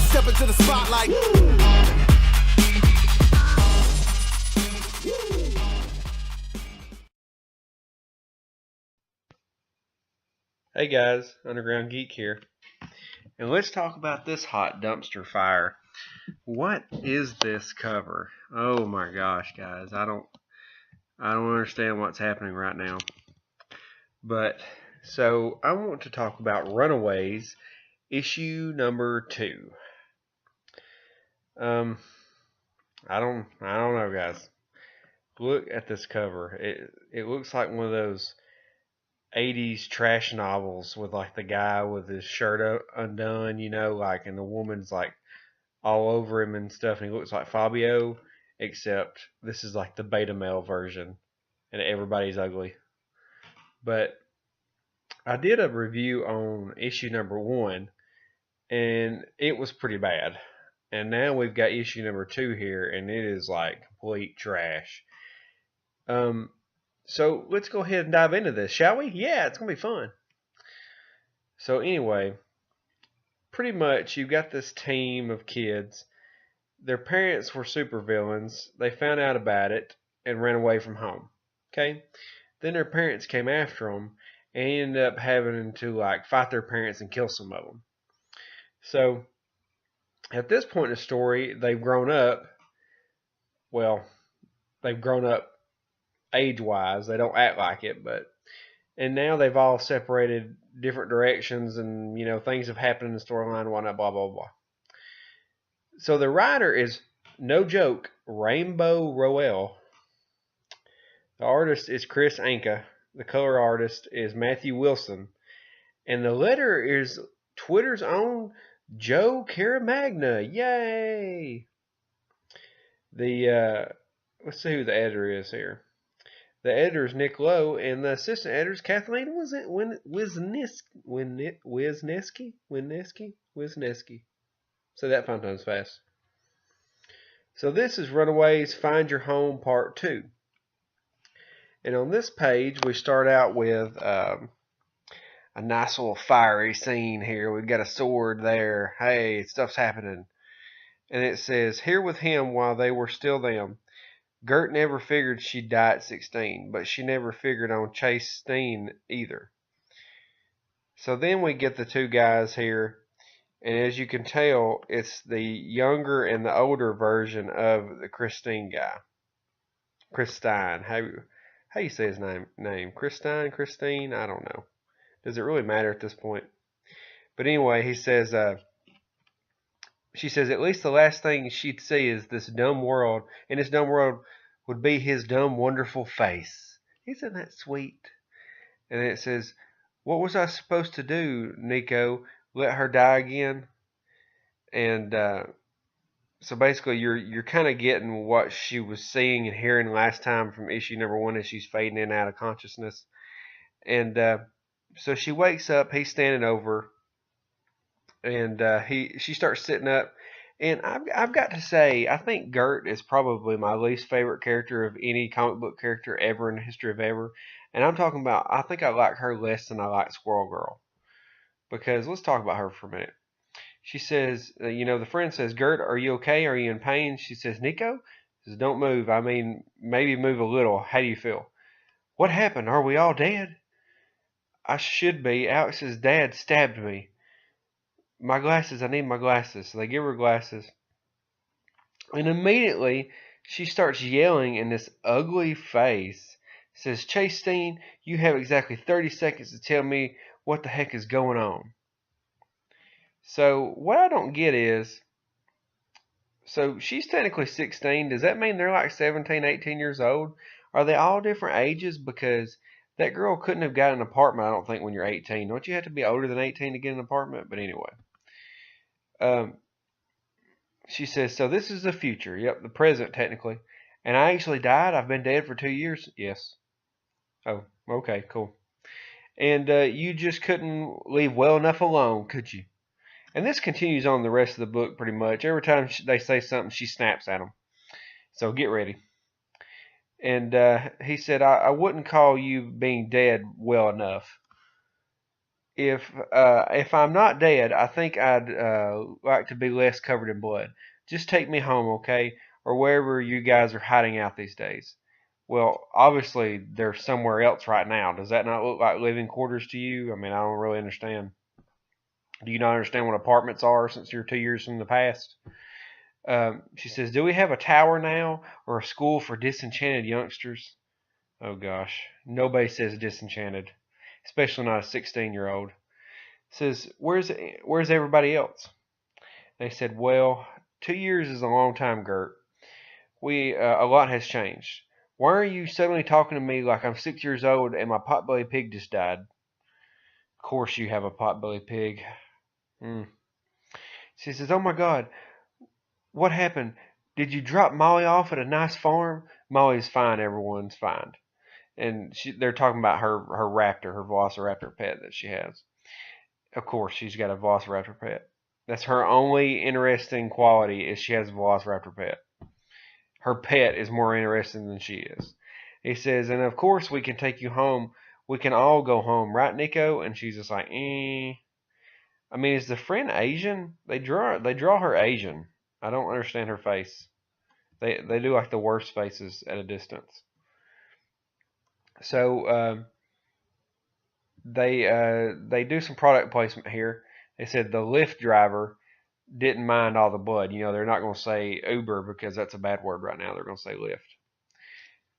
Step into the spotlight. Hey guys, Underground Geek here. And let's talk about this hot dumpster fire. What is this cover? Oh my gosh, guys. I don't understand what's happening right now. But so I want to talk about Runaways, issue number 2. I don't know, guys. Look at this cover. It looks like one of those 80s trash novels with like the guy with his shirt undone, like, and the woman's like all over him and stuff, and he looks like Fabio, except this is like the beta male version, and everybody's ugly. But I did a review on issue number 1, and it was pretty bad. And now we've got issue number 2 here, and it is like complete trash. So let's go ahead and dive into this, shall we? Yeah, it's going to be fun. So anyway, pretty much you've got this team of kids. Their parents were supervillains. They found out about it and ran away from home. Okay? Then their parents came after them and ended up having to like fight their parents and kill some of them. So at this point in the story, they've grown up. Well, they've grown up age-wise. They don't act like it, and now they've all separated different directions, and things have happened in the storyline, whatnot, blah blah blah. So the writer is, no joke, Rainbow Rowell. The artist is Chris Anka. The color artist is Matthew Wilson, and the letter is Twitter's own Joe Caramagna. Yay! Let's see who the editor is here. The editor is Nick Lowe, and the assistant editor is Kathleen Wisniewski. Say that 5 times fast. So this is Runaways Find Your Home Part 2. And on this page, we start out with a nice little fiery scene here. We've got a sword there. Hey, stuff's happening. And it says, here with him while they were still them. Gert never figured she'd die at 16, but she never figured on Chase Steen either. So then we get the two guys here, and as you can tell, it's the younger and the older version of the Christine guy. Christine. How you say his name? Christine? I don't know. Does it really matter at this point? But anyway, he says, she says, at least the last thing she'd see is this dumb world, and this dumb world would be his dumb, wonderful face. Isn't that sweet? And it says, what was I supposed to do, Nico? Let her die again? And so basically you're kind of getting what she was seeing and hearing last time from issue number 1 as she's fading in and out of consciousness. And so she wakes up, he's standing over, and she starts sitting up, and I've got to say, I think Gert is probably my least favorite character of any comic book character ever in the history of ever. And I'm talking about, I think I like her less than I like Squirrel Girl. Because let's talk about her for a minute. She says, the friend says, Gert, are you okay? Are you in pain? She says, Nico? She says, don't move. I mean, maybe move a little. How do you feel? What happened? Are we all dead? I should be. Alex's dad stabbed me. My glasses, I need my glasses. So they give her glasses. And immediately she starts yelling in this ugly face. Says, Chase Steen, you have exactly 30 seconds to tell me what the heck is going on. So what I don't get is, so she's technically 16. Does that mean they're like 17, 18 years old? Are they all different ages? Because that girl couldn't have got an apartment, I don't think, when you're 18. Don't you have to be older than 18 to get an apartment? But anyway. She says, so this is the future. Yep, the present, technically. And I actually died? I've been dead for 2 years? Yes. Oh, okay, cool. And you just couldn't leave well enough alone, could you? And this continues on the rest of the book pretty much. Every time they say something, she snaps at them. So get ready. And he said, I wouldn't call you being dead well enough. If I'm not dead, I think I'd like to be less covered in blood. Just take me home, okay? Or wherever you guys are hiding out these days. Well, obviously they're somewhere else right now. Does that not look like living quarters to you? I mean, I don't really understand. Do you not understand what apartments are since you're 2 years from the past? She says, do we have a tower now or a school for disenchanted youngsters? Oh gosh, nobody says disenchanted, especially not a 16-year-old. Says, where's everybody else? They said, well, 2 years is a long time, Gert. A lot has changed. Why are you suddenly talking to me like I'm 6 years old and my potbelly pig just died? Of course you have a potbelly pig. Mm. She says, oh my God, what happened? Did you drop Molly off at a nice farm? Molly's fine, everyone's fine. And they're talking about her raptor, her velociraptor pet that she has. Of course, she's got a velociraptor pet. That's her only interesting quality is she has a velociraptor pet. Her pet is more interesting than she is. He says, and of course we can take you home. We can all go home, right, Nico? And she's just like, eh. I mean, is the friend Asian? They draw her Asian. I don't understand her face. They do like the worst faces at a distance. So they do some product placement here. They said the Lyft driver didn't mind all the blood. You know, they're not going to say Uber because that's a bad word right now. They're going to say Lyft.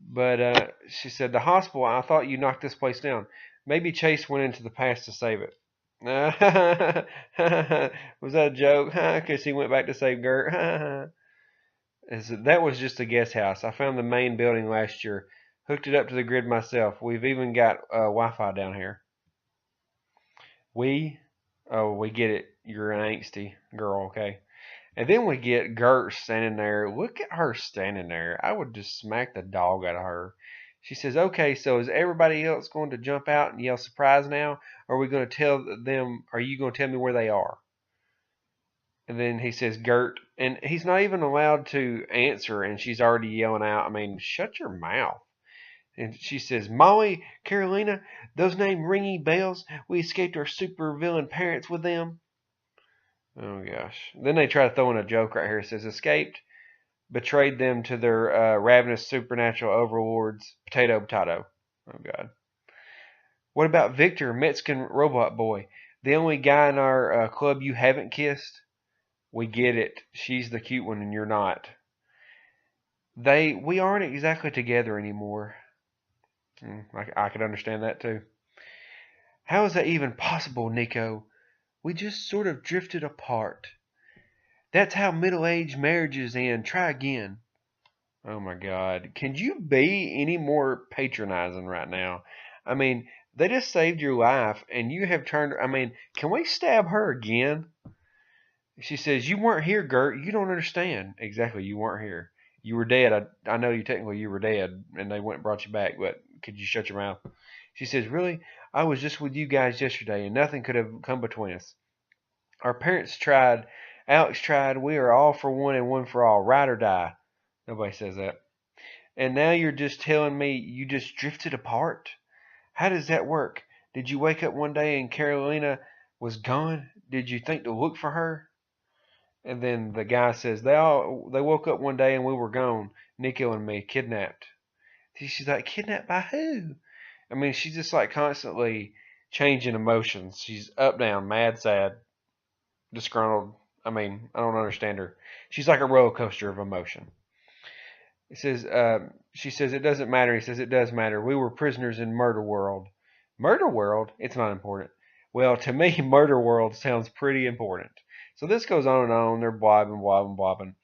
But she said, the hospital, I thought you knocked this place down. Maybe Chase went into the past to save it. Was that a joke? Because he went back to save Gert. That was just a guest house. I found the main building last year. Hooked it up to the grid myself. We've even got Wi-Fi down here. We get it. You're an angsty girl, okay? And then we get Gert standing there. Look at her standing there. I would just smack the dog out of her. She says, okay, so is everybody else going to jump out and yell surprise now? Or are we going to tell them, are you going to tell me where they are? And then he says, Gert. And he's not even allowed to answer, and she's already yelling out, I mean, shut your mouth. And she says, Molly, Carolina, those names ringy bells. We escaped our super villain parents with them. Oh gosh. Then they try to throw in a joke right here. It says, escaped, betrayed them to their ravenous supernatural overlords. Potato, potato. Oh god. What about Victor, Mexican robot boy? The only guy in our club you haven't kissed? We get it. She's the cute one and you're not. We aren't exactly together anymore. I could understand that too. How is that even possible, Nico? We just sort of drifted apart. That's how middle-aged marriages end. Try again. Oh my God. Can you be any more patronizing right now? I mean, they just saved your life and you have turned. I mean, can we stab her again? She says, you weren't here, Gert. You don't understand. Exactly, you weren't here. You were dead. I know you were dead and they went and brought you back, but could you shut your mouth? She says, really? I was just with you guys yesterday and nothing could have come between us. Our parents tried. Alex tried. We are all for one and one for all. Ride or die. Nobody says that. And now you're just telling me you just drifted apart? How does that work? Did you wake up one day and Carolina was gone? Did you think to look for her? And then the guy says, they woke up one day and we were gone. Nico and me, kidnapped. She's like, kidnapped by who? I mean, she's just like constantly changing emotions. She's up, down, mad, sad, disgruntled. I mean, I don't understand her. She's like a roller coaster of emotion. It says, she says, it doesn't matter. He says, it does matter. We were prisoners in Murder World. Murder World? It's not important. Well, to me, Murder World sounds pretty important. So this goes on and on. They're blobbing, blobbing, blobbing.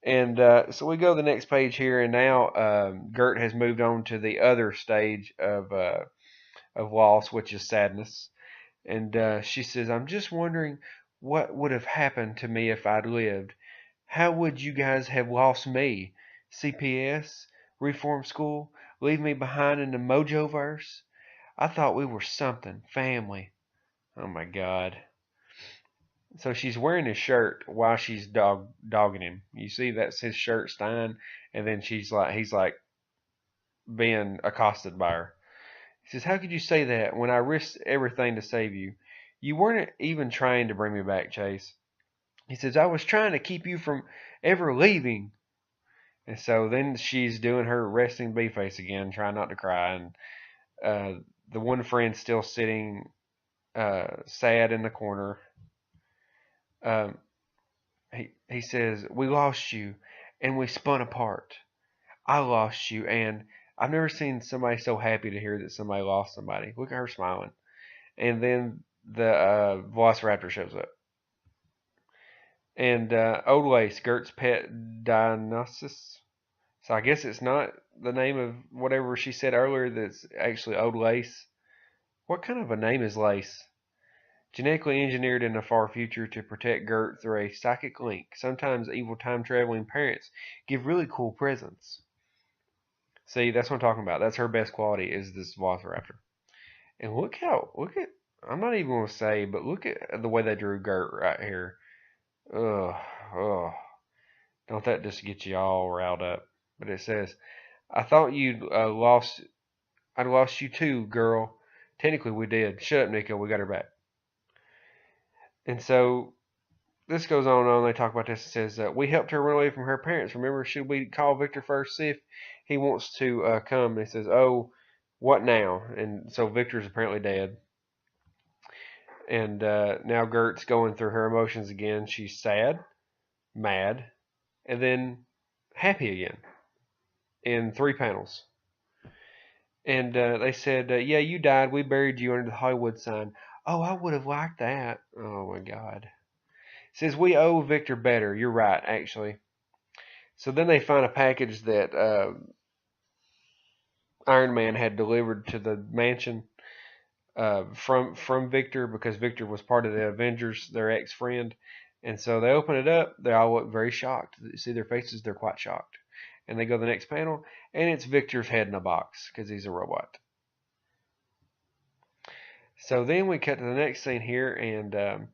And so we go to the next page here, and now Gert has moved on to the other stage of loss, which is sadness. And she says, I'm just wondering what would have happened to me if I'd lived. How would you guys have lost me? CPS? Reform school? Leave me behind in the Mojoverse? I thought we were something. Family. Oh my God. So she's wearing his shirt while she's dogging him. You see, that's his shirt, Stein. And then he's like, being accosted by her. He says, "How could you say that when I risked everything to save you? You weren't even trying to bring me back, Chase." He says, "I was trying to keep you from ever leaving." And so then she's doing her resting bee face again, trying not to cry. And the one friend's still sitting sad in the corner. Um, he says, "We lost you, and we spun apart. I lost you, and I've never seen somebody so happy to hear that somebody lost somebody. Look at her smiling." And then the Velociraptor shows up. And Old Lace, Gert's pet Dionysus. So I guess it's not the name of whatever she said earlier that's actually Old Lace. What kind of a name is Lace? Genetically engineered in the far future to protect Gert through a psychic link. Sometimes evil time-traveling parents give really cool presents. See, that's what I'm talking about. That's her best quality is this Velociraptor. And look at, I'm not even going to say, but look at the way they drew Gert right here. Ugh, ugh. Don't that just get you all riled up? But it says, "I thought I'd lost you too, girl. Technically we did. Shut up, Nico, we got her back." And so this goes on and on. They talk about this. It says, "We helped her run away from her parents. Remember, should we call Victor first, see if he wants to come?" And he says, "Oh, what now?" And so Victor's apparently dead. And now Gert's going through her emotions again. She's sad, mad, and then happy again in 3 panels. And they said, "Yeah, you died. We buried you under the Hollywood sign." Oh, I would have liked that. Oh my God. It says, "We owe Victor better." You're right, actually. So then they find a package that Iron Man had delivered to the mansion from Victor, because Victor was part of the Avengers, their ex-friend. And so they open it up. They all look very shocked. You see their faces, they're quite shocked. And they go to the next panel, and it's Victor's head in a box because he's a robot. So then we cut to the next scene here, and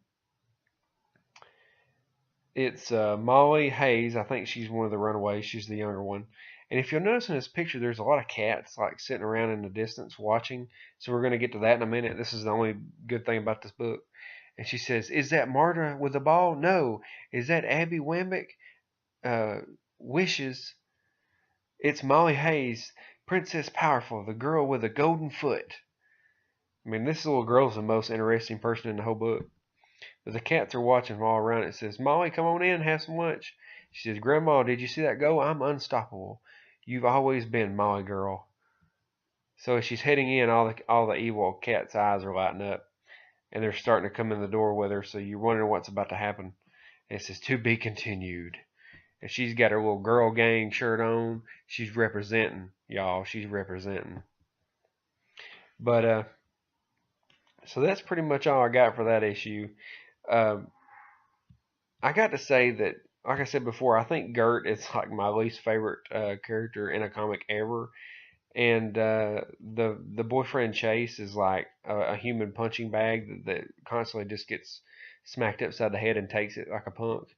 it's Molly Hayes. I think she's one of the Runaways. She's the younger one. And if you'll notice in this picture, there's a lot of cats like sitting around in the distance watching. So we're going to get to that in a minute. This is the only good thing about this book. And she says, "Is that Marta with the ball? No. Is that Abby Wambick? Wishes. It's Molly Hayes, Princess Powerful, the girl with a golden foot." I mean, this little girl's the most interesting person in the whole book. But the cats are watching from all around. It says, "Molly, come on in, have some lunch." She says, "Grandma, did you see that go? I'm unstoppable. You've always been Molly girl." So as she's heading in, all the evil cat's eyes are lighting up, and they're starting to come in the door with her. So you're wondering what's about to happen. And it says, "To be continued." And she's got her little girl gang shirt on. She's representing, y'all. She's representing. But so that's pretty much all I got for that issue. I got to say that, like I said before, I think Gert is like my least favorite character in a comic ever. And the boyfriend Chase is like a human punching bag that constantly just gets smacked upside the head and takes it like a punk.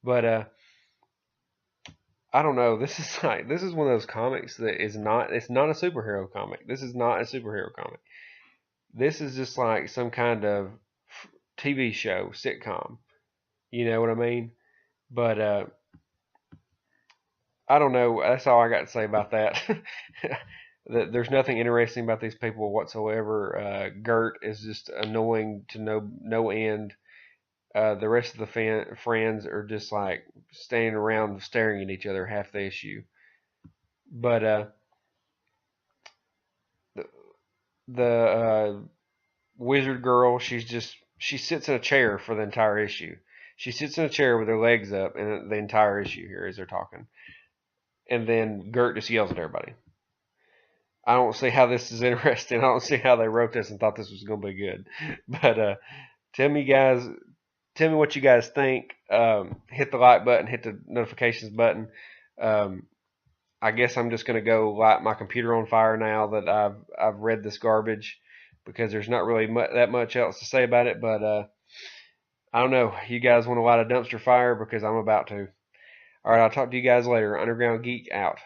But I don't know. This is one of those comics that it's not a superhero comic. This is not a superhero comic. This is just like some kind of TV show, sitcom. You know what I mean? But I don't know. That's all I got to say about that. There's nothing interesting about these people whatsoever. Gert is just annoying to no end. The rest of the friends are just like standing around staring at each other half the issue. But the wizard girl, she sits in a chair for the entire issue. She sits in a chair with her legs up, and the entire issue here as they're talking. And then Gert just yells at everybody. I don't see how this is interesting. I don't see how they wrote this and thought this was going to be good. But tell me what you guys think. Hit the like button, hit the notifications button. I guess I'm just going to go light my computer on fire now that I've read this garbage, because there's not really that much else to say about it. But I don't know. You guys want to light a dumpster fire, because I'm about to. All right, I'll talk to you guys later. Underground Geek out.